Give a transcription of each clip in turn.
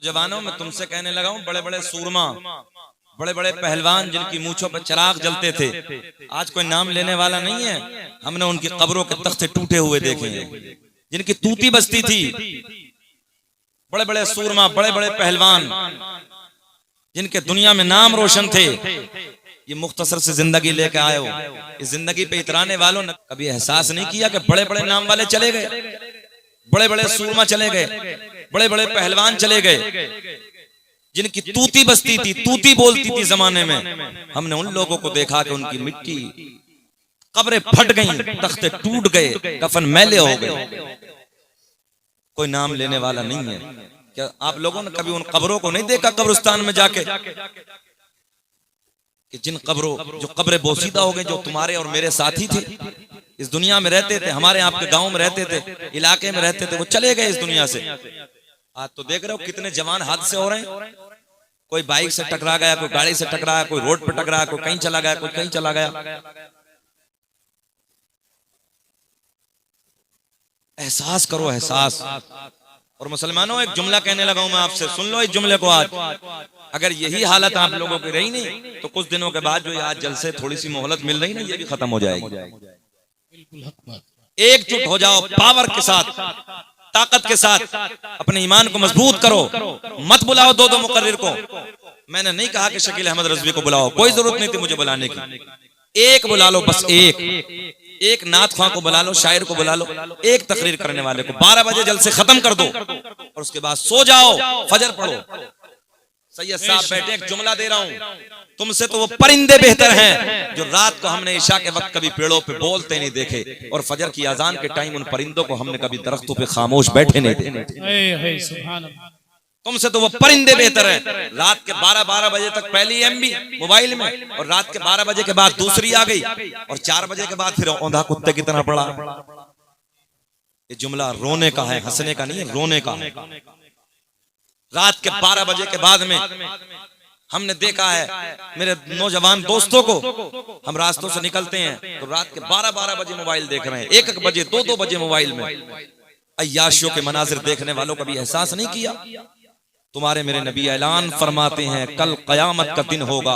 जवानों में तुमसे कहने लगा हूं, बड़े बड़े सूरमा, बड़े बड़े पहलवान जिनकी मूंछों पर चिराग जलते थे, आज कोई नाम लेने वाला नहीं है। हमने उनकी कब्रों के तख्ते टूटे हुए देखे हैं, जिनकी तूती बस्ती थी। बड़े बड़े सूरमा, बड़े बड़े पहलवान जिनके दुनिया में नाम रोशन थे, ये मुख्तसर से जिंदगी लेके आए हो। इस जिंदगी पे इतराने वालों ने कभी एहसास नहीं किया कि बड़े बड़े नाम वाले चले गए, बड़े बड़े सूरमा चले गए, बड़े बड़े पहलवान चले गए, जिनकी तूती बस्ती थी, तूती बोलती थी जमाने में। हमने उन लोगों को देखा कि उनकी मिट्टी, कब्रें फट गईं, तख्ते टूट गए, कफन मैले हो गए, कोई नाम लेने वाला नहीं है। क्या आप लोगों ने कभी उन कब्रों को नहीं देखा कब्रिस्तान में जाके, कि जिन कब्रों, जो कब्रें बोसीदा हो गए, जो तुम्हारे और मेरे साथी थे, इस दुनिया में रहते थे, हमारे आपके गांव में रहते थे, इलाके में रहते थे, वो चले गए इस दुनिया से। आज तो देख रहे हो कितने जवान हादसे हो रहे हैं। कोई बाइक से टकरा गया, कोई गाड़ी से टकराया, कोई रोड पर टकराया, कोई कहीं चला गया, कोई कहीं चला गया। एहसास करो, एहसास। और मुसलमानों, एक जुमला कहने लगा हूं मैं आपसे, सुन लो इस जुमले को आज। अगर यही हालत आप लोगों की रही नहीं तो कुछ दिनों के बाद जो आज जल से थोड़ी सी मोहलत मिल रही ना, ये भी खत्म हो जाएगी। एकजुट हो जाओ, पावर के साथ, ताकत के साथ अपने ईमान को मजबूत करो। मत बुलाओ दो मुकर्रिर को। मैंने नहीं कहा कि शकील अहमद रज़वी को बुलाओ, कोई जरूरत नहीं थी मुझे बुलाने की। एक बुला लो, बस एक नात ख्वां को बुला लो, शायर को बुला लो, एक तकरीर करने वाले को 12 बजे जल्द से खत्म कर दो और उसके बाद सो जाओ, फजर पढ़ो। सैयद साहब बैठे, एक जुमला दे रहा हूं, तुमसे तो वो परिंदे बेहतर हैं जो रात को हमने इशा के वक्त कभी पेड़ों पे बोलते नहीं देखे, और फजर की अजान के टाइम उन परिंदों को हमने कभी दरख्तों पे खामोश बैठे नहीं देखे। तुमसे तो वो परिंदे बेहतर हैं। रात के 12 बजे तक पहली एमबी मोबाइल में, और रात के 12 बजे के बाद दूसरी आ गई, और 4 बजे के बाद फिर औंधा कुत्ते की तरह पड़ा। ये जुमला रोने का है, हंसने का नहीं है, रोने का है। रात के 12 बजे के बाद में हमने देखा है मेरे नौजवान दोस्तों को, हम रास्तों से निकलते हैं तो रात के 12 बजे मोबाइल देख रहे हैं, 1 बजे 2 बजे मोबाइल में। अय्याशियों के मनाजिर देखने वालों का भी एहसास नहीं किया। तुम्हारे मेरे नबी ऐलान फरमाते हैं, कल कयामत का दिन होगा,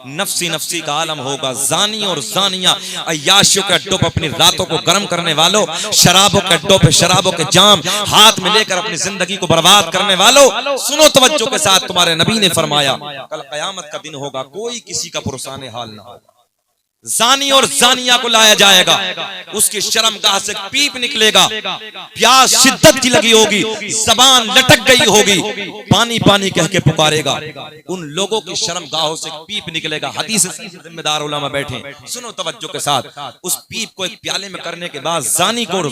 नफ्सी नफ्सी का आलम होगा, जानी और जानिया, अय्याशियों के अड्डों पर अपनी रातों को गर्म करने वालों, शराबों के अड्डों पे शराबों के जाम हाथ में लेकर अपनी जिंदगी को बर्बाद करने वालों, सुनो तवज्जो के साथ, तुम्हारे नबी ने फरमाया कल कयामत का दिन होगा, कोई किसी का पुरसाने हाल ना होगा। जानी और जानिया को लाया जाएगा, उसकी शर्मगाह से पीप निकलेगा, प्यास शिद्दत की लगी होगी, जबान लटक गई होगी, पानी पानी कह के पुकारेगा। उन लोगों की शर्मगाहों से पीप निकलेगा। हदीस से जिम्मेदार उलमा बैठे, सुनो तवज्जो के साथ। उस पीप को एक प्याले में करने के बाद जानी को और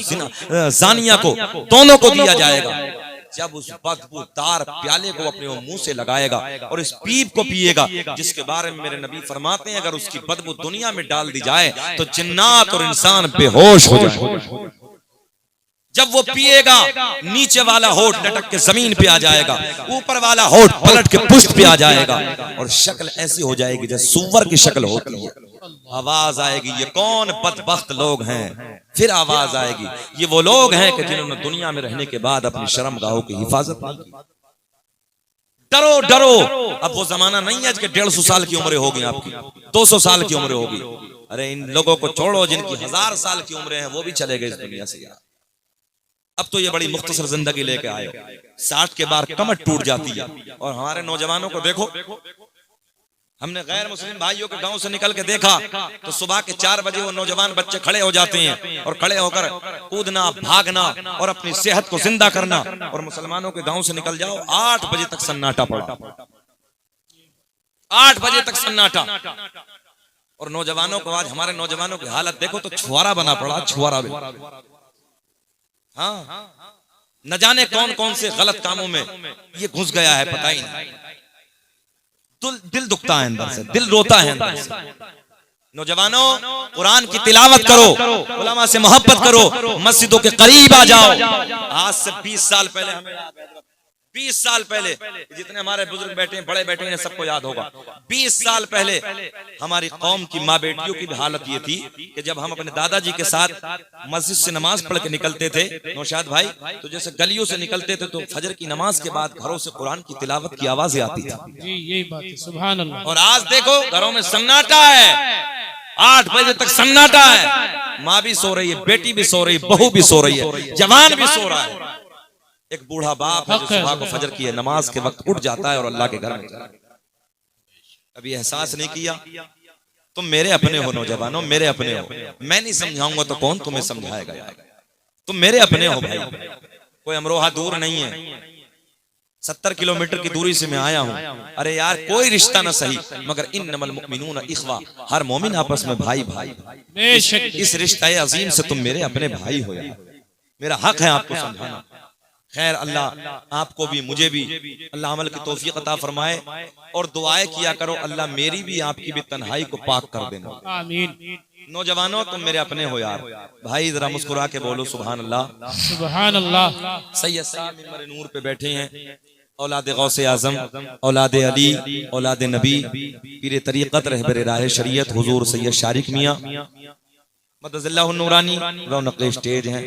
जानिया को, दोनों को दिया जाएगा। जब उस बदबूदार प्याले को अपने मुंह से लगाएगा और इस पीप को पिएगा, जिसके बारे में मेरे नबी फरमाते हैं अगर उसकी बदबू दुनिया में डाल दी जाए तो जिन्नात और इंसान बेहोश हो जाए। जब वो पिएगा, नीचे वाला होठ लटक के जमीन पे आ जाएगा, ऊपर वाला होठ पलट के पुष्ट पे आ जाएगा, और शक्ल ऐसी हो जाएगी जैसे सूअर की शक्ल होती है। आवाज आएगी, ये कौन बदबख्त लोग हैं। फिर आवाज आएगी, ये वो लोग हैं कि जिन्होंने दुनिया में रहने के बाद अपनी शर्मगाहों की हिफाजत नहीं की। डरो डरो, अब वो जमाना नहीं है कि 150 साल की उम्र होगी, आपकी 200 साल की उम्र होगी। अरे इन लोगों को छोड़ो जिनकी 1000 साल की उम्र है, वो भी चले गए इस दुनिया से यार। अब तो ये बड़ी मुख्तसर जिंदगी लेके आए, 60 के बाद कमर टूट जाती है। और हमारे नौजवानों को देखो, हमने गैर मुस्लिम भाइयों के गांव से निकल के देखा तो सुबह के 4 बजे वो नौजवान बच्चे खड़े हो जाते हैं, और खड़े होकर कूदना, भागना और अपनी सेहत को जिंदा करना। और मुसलमानों के गांव से निकल जाओ, 8 बजे तक सन्नाटा पड़ा, 8 बजे तक सन्नाटा। और नौजवानों को, आज हमारे नौजवानों की हालत देखो तो छुआरा बना पड़ा, छुआरा भी। हाँ, न जाने कौन कौन से गलत कामों में ये घुस गया है, पता ही नहीं। दिल दुखता है अंदर से, दिल रोता है अंदर से। नौजवानों, कुरान की तिलावत करो, उलमा से मोहब्बत करो, मस्जिदों के करीब आ जाओ। आज से 20 साल पहले हमें 20 साल पहले, जितने हमारे बुजुर्ग बैठे हैं, बड़े बैठे हैं, सबको याद होगा, 20 साल पहले हमारी कौम की माँ बेटियों की भी हालत ये थी कि जब हम अपने दादाजी के साथ मस्जिद से नमाज पढ़ के निकलते थे, नौशाद भाई, तो जैसे गलियों से निकलते थे तो फजर की नमाज के बाद घरों से कुरान की तिलावत की आवाजें आती थी। जी यही बात है, सुभान अल्लाह। और आज देखो घरों में सन्नाटा है, 8 बजे तक सन्नाटा है, माँ भी सो रही है, बेटी भी सो रही है, बहू भी सो रही है, जवान भी सो रहा है। एक बूढ़ा बाप है जो सुबह को फजर की नमाज के वक्त उठ जाता है और अल्लाह के घर में जाता है। कभी एहसास नहीं किया? तुम मेरे अपने हो नौजवानों, मेरे अपने हो, मैं नहीं समझाऊंगा तो कौन तुम्हें समझाएगा? तुम मेरे अपने हो भाई, कोई अमरोहा दूर नहीं है, 70 किलोमीटर की दूरी से मैं आया हूँ। अरे यार कोई रिश्ता ना सही मगर इन्नमल मुमिनूना इख्वा, हर मोमिन आपस में भाई भाई। इस रिश्ते अजीम से तुम मेरे अपने भाई हो यार, मेरा हक है आपको समझाना। खैर अल्लाह आपको भी मुझे भी अल्लाह अमल की तौफीक अता फरमाए और दुआएं किया करो, अल्लाह मेरी भी आपकी भी तन्हाई को पाक कर देना। आमीन। नौजवानों तुम मेरे अपने हो यार, भाई जरा मुस्कुरा के बोलो सुभान अल्लाह, सुभान अल्लाह। सैयद साहब मिंबर नूर पे बैठे हैं, औलाद गौसे आजम, औलाद अली, औलाद नबी, पीर तरीक़त, रहबर राह शरीयत हुजूर सैयद शारिक मियां मदज़िल्लाहु नूरानी, रौनक़ स्टेज हैं।